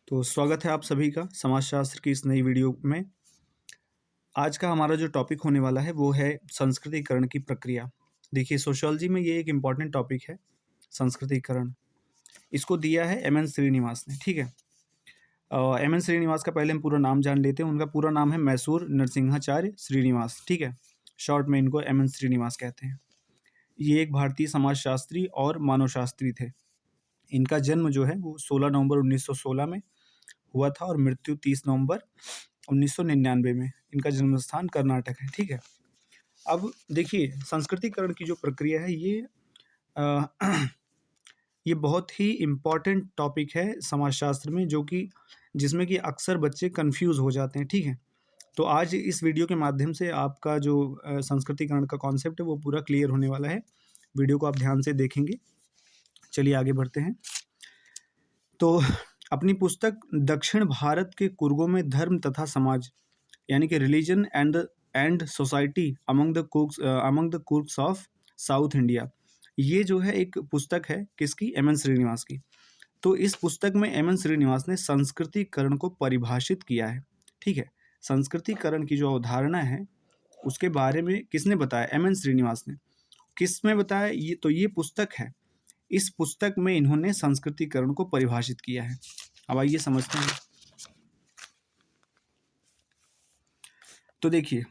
तो स्वागत है आप सभी का समाजशास्त्र की इस नई वीडियो में। आज का हमारा जो टॉपिक होने वाला है वो है संस्कृतिकरण की प्रक्रिया। देखिए सोशियोलॉजी में ये एक इम्पॉर्टेंट टॉपिक है संस्कृतिकरण। इसको दिया है एम एन श्रीनिवास ने, ठीक है। एम एन श्रीनिवास का पहले हम पूरा नाम जान लेते हैं। उनका पूरा नाम है मैसूर नरसिंहाचार्य श्रीनिवास, ठीक है। शॉर्ट में इनको एम एन श्रीनिवास कहते हैं। ये एक भारतीय समाजशास्त्री और मानवशास्त्री थे। इनका जन्म जो है वो 16 नवंबर 1916 में हुआ था और मृत्यु 30 नवंबर 1999 में। इनका जन्म स्थान कर्नाटक है, ठीक है। अब देखिए संस्कृतिकरण की जो प्रक्रिया है ये अ, ये बहुत ही इम्पॉर्टेंट टॉपिक है समाजशास्त्र में, जो कि जिसमें कि अक्सर बच्चे कंफ्यूज हो जाते हैं, ठीक है। तो आज इस वीडियो के माध्यम से आपका जो संस्कृतिकरण का कॉन्सेप्ट है वो पूरा क्लियर होने वाला है। वीडियो को आप ध्यान से देखेंगे। चलिए आगे बढ़ते हैं। तो अपनी पुस्तक दक्षिण भारत के कुर्गों में धर्म तथा समाज यानी कि religion and society among the Coorgs of South India, ये जो है एक पुस्तक है किसकी, एम एन श्रीनिवास की। तो इस पुस्तक में एम एन श्रीनिवास ने संस्कृतिकरण को परिभाषित किया है, ठीक है। संस्कृतिकरण की जो अवधारणा है उसके बारे में किसने बताया, एम एन श्रीनिवास ने। किस में बताया, ये तो ये पुस्तक है। इस पुस्तक में इन्होंने संस्कृतिकरण को परिभाषित किया है। अब आइए समझते हैं। तो देखिए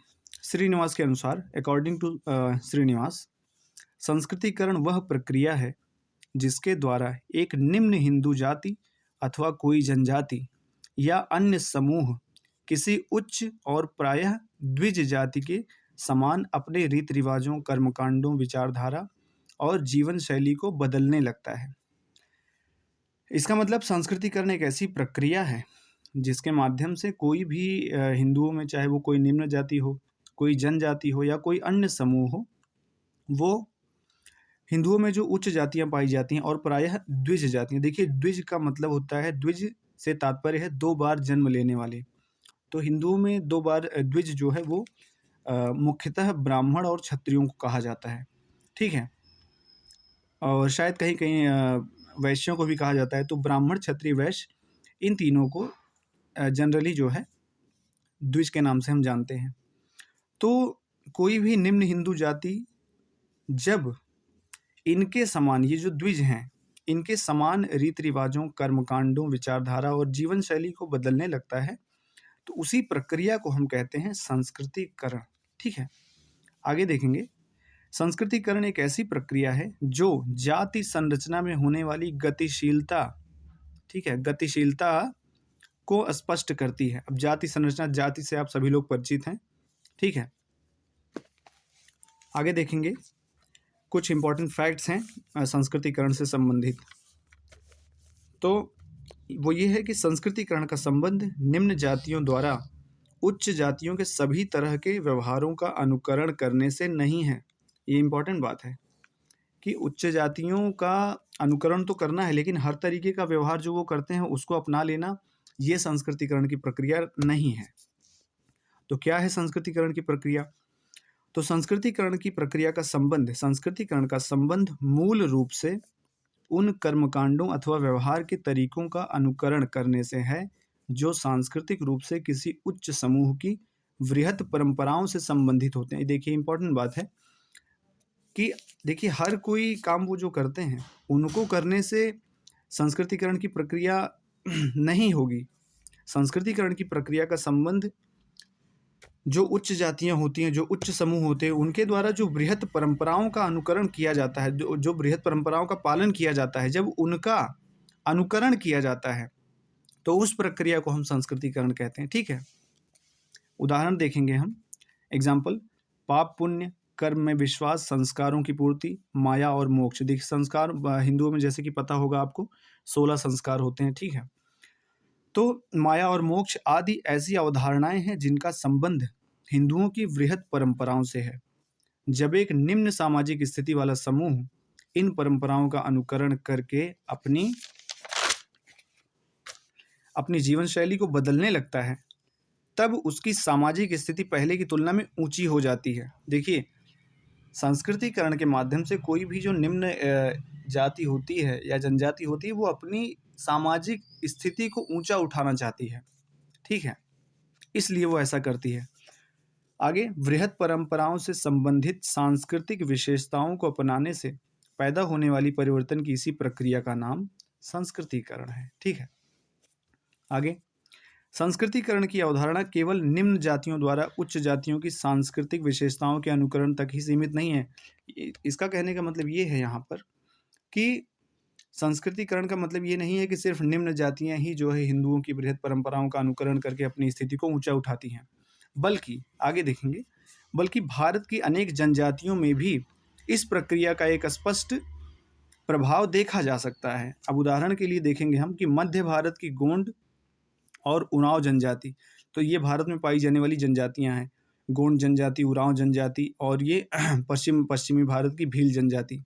श्रीनिवास के अनुसार, अकॉर्डिंग टू श्रीनिवास, संस्कृतिकरण वह प्रक्रिया है जिसके द्वारा एक निम्न हिंदू जाति अथवा कोई जनजाति या अन्य समूह किसी उच्च और प्रायः द्विज जाति के समान अपने रीति रिवाजों, कर्मकांडों, विचारधारा और जीवन शैली को बदलने लगता है। इसका मतलब संस्कृतिकरण एक ऐसी प्रक्रिया है जिसके माध्यम से कोई भी हिंदुओं में, चाहे वो कोई निम्न जाति हो, कोई जनजाति हो या कोई अन्य समूह हो, वो हिंदुओं में जो उच्च जातियां पाई जाती हैं और प्रायः द्विज जातियां। देखिए द्विज का मतलब होता है, द्विज से तात्पर्य है दो बार जन्म लेने वाले। तो हिंदुओं में दो बार द्विज जो है वो मुख्यतः ब्राह्मण और क्षत्रियों को कहा जाता है, ठीक है। और शायद कहीं कहीं वैश्यों को भी कहा जाता है। तो ब्राह्मण, क्षत्रिय, वैश्य, इन तीनों को जनरली जो है द्विज के नाम से हम जानते हैं। तो कोई भी निम्न हिंदू जाति जब इनके समान, ये जो द्विज हैं, इनके समान रीति रिवाजों, कर्मकांडों, विचारधारा और जीवन शैली को बदलने लगता है, तो उसी प्रक्रिया को हम कहते हैं संस्कृतिकरण, ठीक है। आगे देखेंगे। संस्कृतिकरण एक ऐसी प्रक्रिया है जो जाति संरचना में होने वाली गतिशीलता, ठीक है, गतिशीलता को स्पष्ट करती है। अब जाति संरचना, जाति से आप सभी लोग परिचित हैं, ठीक है। आगे देखेंगे। कुछ इंपॉर्टेंट फैक्ट्स हैं संस्कृतिकरण से संबंधित। तो वो ये है कि संस्कृतिकरण का संबंध निम्न जातियों द्वारा उच्च जातियों के सभी तरह के व्यवहारों का अनुकरण करने से नहीं है। ये इंपॉर्टेंट बात है कि उच्च जातियों का अनुकरण तो करना है, लेकिन हर तरीके का व्यवहार जो वो करते हैं उसको अपना लेना, ये संस्कृतिकरण की प्रक्रिया नहीं है। तो क्या है संस्कृतिकरण की प्रक्रिया? तो संस्कृतिकरण की प्रक्रिया का संबंध, संस्कृतिकरण का संबंध मूल रूप से उन कर्मकांडों अथवा व्यवहार के तरीकों का अनुकरण करने से है जो सांस्कृतिक रूप से किसी उच्च समूह की वृहत परंपराओं से संबंधित होते हैं। देखिए इंपॉर्टेंट बात है कि देखिए हर कोई काम वो जो करते हैं उनको करने से संस्कृतिकरण की प्रक्रिया नहीं होगी। संस्कृतिकरण की प्रक्रिया का संबंध जो उच्च जातियां होती हैं, जो उच्च समूह होते हैं, उनके द्वारा जो बृहत परंपराओं का अनुकरण किया जाता है, जो बृहत परंपराओं का पालन किया जाता है, जब उनका अनुकरण किया जाता है तो उस प्रक्रिया को हम संस्कृतिकरण कहते हैं, ठीक है। उदाहरण देखेंगे हम। एग्जाम्पल, पाप पुण्य, कर्म में विश्वास, संस्कारों की पूर्ति, माया और मोक्ष। देखिए संस्कार हिंदुओं में जैसे कि पता होगा आपको 16 संस्कार होते हैं, ठीक है। तो माया और मोक्ष आदि ऐसी अवधारणाएं हैं जिनका संबंध हिंदुओं की वृहत परंपराओं से है। जब एक निम्न सामाजिक स्थिति वाला समूह इन परंपराओं का अनुकरण करके अपनी जीवन शैली को बदलने लगता है, तब उसकी सामाजिक स्थिति पहले की तुलना में ऊंची हो जाती है। देखिए संस्कृतिकरण के माध्यम से कोई भी जो निम्न जाति होती है या जनजाति होती है, वो अपनी सामाजिक स्थिति को ऊंचा उठाना चाहती है, ठीक है, इसलिए वो ऐसा करती है। आगे, वृहत परंपराओं से संबंधित सांस्कृतिक विशेषताओं को अपनाने से पैदा होने वाली परिवर्तन की इसी प्रक्रिया का नाम संस्कृतिकरण है, ठीक है। आगे, संस्कृतिकरण की अवधारणा केवल निम्न जातियों द्वारा उच्च जातियों की सांस्कृतिक विशेषताओं के अनुकरण तक ही सीमित नहीं है। इसका कहने का मतलब ये है यहाँ पर कि संस्कृतिकरण का मतलब ये नहीं है कि सिर्फ निम्न जातियां ही जो है हिंदुओं की बृहत परंपराओं का अनुकरण करके अपनी स्थिति को ऊंचा उठाती हैं, बल्कि आगे देखेंगे, बल्कि भारत की अनेक जनजातियों में भी इस प्रक्रिया का एक स्पष्ट प्रभाव देखा जा सकता है। अब उदाहरण के लिए देखेंगे हम कि मध्य भारत की गोंड और उरांव जनजाति, तो ये भारत में पाई जाने वाली जनजातियां हैं, गोंड जनजाति, उरांव जनजाति और ये पश्चिमी भारत की भील जनजाति।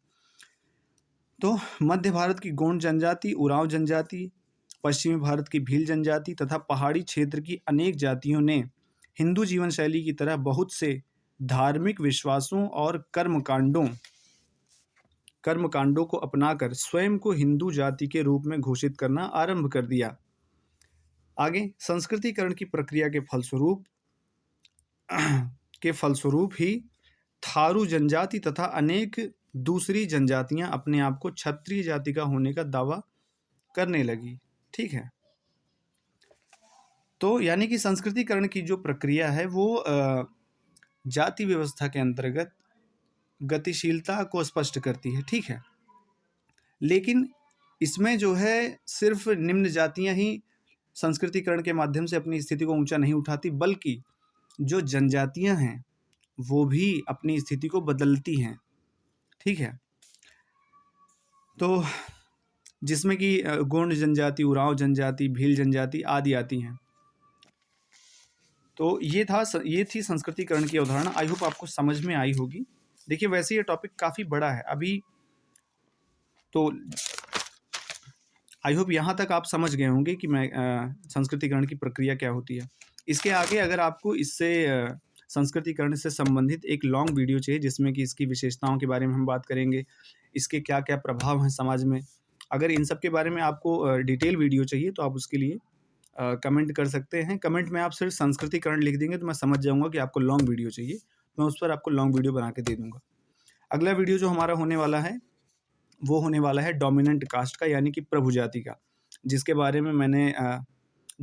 तो मध्य भारत की गोंड जनजाति, उरांव जनजाति, पश्चिमी भारत की भील जनजाति तथा पहाड़ी क्षेत्र की अनेक जातियों ने हिंदू जीवन शैली की तरह बहुत से धार्मिक विश्वासों और कर्मकांडों को अपनाकर स्वयं को हिंदू जाति के रूप में घोषित करना आरंभ कर दिया। आगे, संस्कृतिकरण की प्रक्रिया के फलस्वरूप ही थारू जनजाति तथा अनेक दूसरी जनजातियां अपने आप को क्षत्रिय जाति का होने का दावा करने लगी, ठीक है। तो यानी कि संस्कृतिकरण की जो प्रक्रिया है वो जाति व्यवस्था के अंतर्गत गतिशीलता को स्पष्ट करती है, ठीक है। लेकिन इसमें जो है सिर्फ निम्न जातियां ही संस्कृतिकरण के माध्यम से अपनी स्थिति को ऊंचा नहीं उठाती, बल्कि जो जनजातियां हैं वो भी अपनी स्थिति को बदलती हैं, ठीक है। तो जिसमें कि गोंड जनजाति, उरांव जनजाति, भील जनजाति आदि आती हैं। तो ये थी संस्कृतिकरण की अवधारणा। आई होप आपको समझ में आई होगी। देखिए, वैसे ये टॉपिक काफ़ी बड़ा है अभी, तो आई होप यहाँ तक आप समझ गए होंगे कि मैं संस्कृतिकरण की प्रक्रिया क्या होती है। इसके आगे अगर आपको इससे संस्कृतिकरण से संबंधित एक लॉन्ग वीडियो चाहिए जिसमें कि इसकी विशेषताओं के बारे में हम बात करेंगे, इसके क्या क्या प्रभाव हैं समाज में, अगर इन सब के बारे में आपको डिटेल वीडियो चाहिए तो आप उसके लिए कमेंट कर सकते हैं। कमेंट में आप सिर्फ संस्कृतिकरण लिख देंगे तो मैं समझ जाऊँगा कि आपको लॉन्ग वीडियो चाहिए, मैं उस पर आपको लॉन्ग वीडियो बना के दे दूँगा। अगला वीडियो जो हमारा होने वाला है वो होने वाला है डोमिनेंट कास्ट का, यानी कि प्रभु जाति का, जिसके बारे में मैंने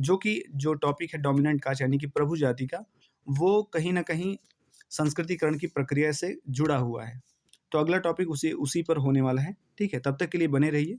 जो टॉपिक है डोमिनेंट कास्ट यानी कि प्रभु जाति का, वो कहीं ना कहीं संस्कृतिकरण की प्रक्रिया से जुड़ा हुआ है। तो अगला टॉपिक उसी पर होने वाला है, ठीक है। तब तक के लिए बने रहिए।